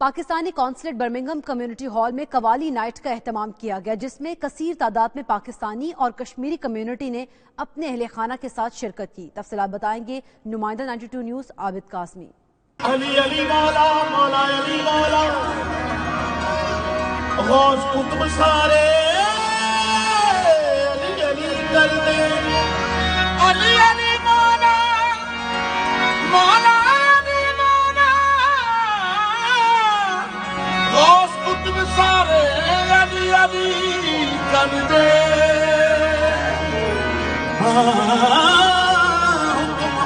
Pakistani consulate Birmingham community hall میں قوالی night کا اہتمام کیا گیا، جس میں کثیر تعداد میں پاکستانی اور کشمیری کمیونٹی نے اپنے اہل خانہ کے ساتھ شرکت کی۔ تفصیلات بتائیں گے نمائندہ 92 نیوز عابد قاسمی۔ علی علی مولا مولا علی مولا غوث قطب سارے علی علی کر دے، علی علی مولا مولا سارے علی علی کر دے، حکم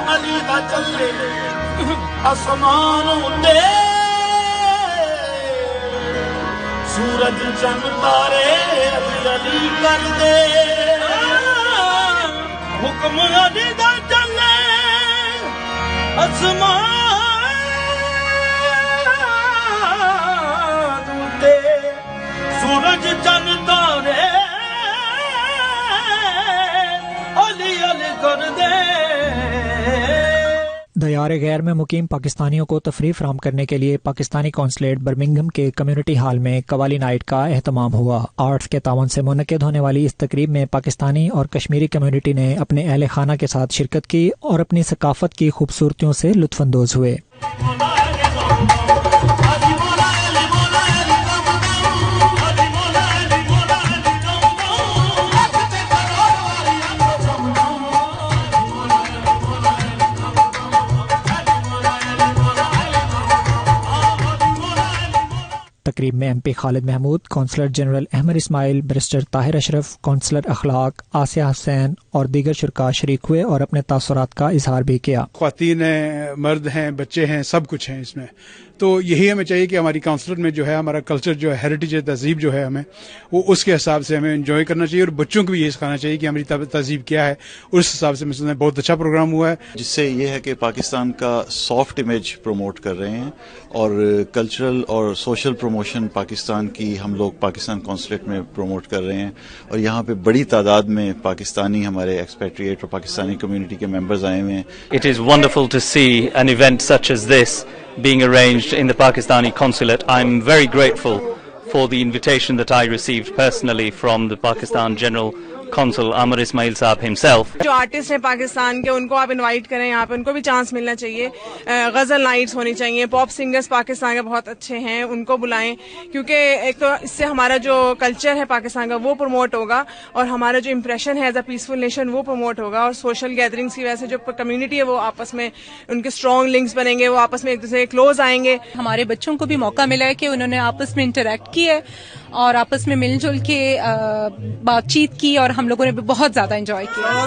علی دا چلے آسمان تے، سورج چند تارے علی علی کر دے، حکم علی دا چلے آسمان سورج چند تارے علی علی کر دے۔ دیار غیر میں مقیم پاکستانیوں کو تفریح فراہم کرنے کے لیے پاکستانی کونسلیٹ برمنگھم کے کمیونٹی ہال میں قوالی نائٹ کا اہتمام ہوا۔ آرٹس کے تعاون سے منعقد ہونے والی اس تقریب میں پاکستانی اور کشمیری کمیونٹی نے اپنے اہل خانہ کے ساتھ شرکت کی اور اپنی ثقافت کی خوبصورتیوں سے لطف اندوز ہوئے۔ تقریب میں ایم پی خالد محمود، کونسلر جنرل احمد اسماعیل، بیرسٹر طاہر اشرف، کونسلر اخلاق آسیہ حسین اور دیگر شرکاء شریک ہوئے اور اپنے تاثرات کا اظہار بھی کیا۔ خواتین ہیں، مرد ہیں، بچے ہیں، سب کچھ ہیں اس میں، تو یہی ہمیں چاہیے کہ ہماری کونسلر میں جو ہے ہمارا کلچر جو ہے، ہیریٹیج تہذیب جو ہے ہمیں وہ اس کے حساب سے ہمیں انجوائے کرنا چاہیے، اور بچوں کو بھی یہ سکھانا چاہیے کہ ہماری تہذیب کیا ہے، اس حساب سے مثلا بہت اچھا پروگرام ہوا ہے، جس سے یہ ہے کہ پاکستان کا سافٹ امیج پروموٹ کر رہے ہیں، اور کلچرل اور سوشل پروموشن پاکستان کی ہم لوگ پاکستان کونسلیٹ میں پروموٹ کر رہے ہیں، اور یہاں پہ بڑی تعداد میں پاکستانی ہمارے ایکسپیٹریٹ اور پاکستانی کمیونٹی کے ممبرز آئے ہوئے ہیں۔ It is wonderful to see an event such as this being arranged in the Pakistani consulate. I'm very grateful for the invitation that I received personally from the Pakistan General Consul Amr Ismail Saab himself. جو artist ہیں پاکستان کے ان کو آپ invite کریں، یہاں پہ ان کو بھی چانس ملنا چاہیے، غزل نائٹس ہونی چاہیے، پاپ سنگرز پاکستان کے بہت اچھے ہیں، ان کو بلائیں، کیونکہ ایک تو اس سے ہمارا جو کلچر ہے پاکستان کا وہ پروموٹ ہوگا، اور ہمارا جو امپریشن ہے ایز اے پیسفل نیشن وہ پروموٹ ہوگا، اور سوشل گیدرنگس کی وجہ سے جو کمیونٹی ہے وہ آپس میں ان کے اسٹرانگ لنکس بنیں گے، وہ آپس میں ایک دوسرے کے کلوز آئیں گے۔ ہمارے بچوں کو بھی موقع ملا ہے کہ انہوں نے آپس میں انٹریکٹ کی ہے اور آپس میں مل جل کے بات چیت کی، اور ہم لوگوں نے بھی بہت زیادہ انجوائے کیا۔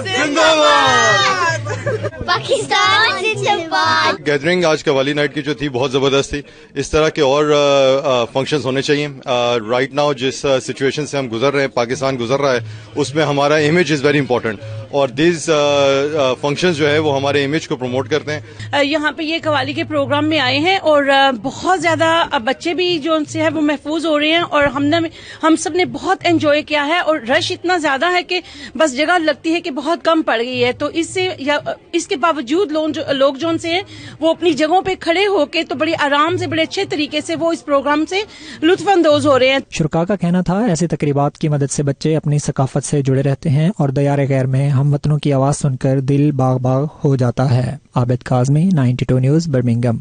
گیدرنگ آج قوالی نائٹ کی جو تھی بہت زبردست تھی، اس طرح کے اور فنکشنز ہونے چاہیے۔ رائٹ ناؤ جس سچویشن سے ہم گزر رہے ہیں، پاکستان گزر رہا ہے، اس میں ہمارا امیج از ویری امپورٹنٹ، اور دیز فنکشنز جو ہے وہ ہمارے امیج کو پروموٹ کرتے ہیں۔ یہاں پہ یہ قوالی کے پروگرام میں آئے ہیں، اور بہت زیادہ بچے بھی جو ان سے ہے وہ محفوظ ہو رہے ہیں، اور ہم سب نے بہت انجوائے کیا ہے، اور رش اتنا زیادہ ہے کہ بس جگہ لگتی ہے کہ بہت کم پڑ گئی ہے، تو اس کے باوجود لوگ جو ان سے ہیں وہ اپنی جگہوں پہ کھڑے ہو کے تو بڑی آرام سے، بڑے اچھے طریقے سے وہ اس پروگرام سے لطف اندوز ہو رہے ہیں۔ شرکاء کا کہنا تھا ایسی تقریبات کی مدد سے بچے اپنی ثقافت سے جڑے رہتے ہیں اور دیار غیر میں ہم وطنوں کی آواز سن کر دل باغ باغ ہو جاتا ہے۔ عابد قاسمی، 92 نیوز، برمنگھم۔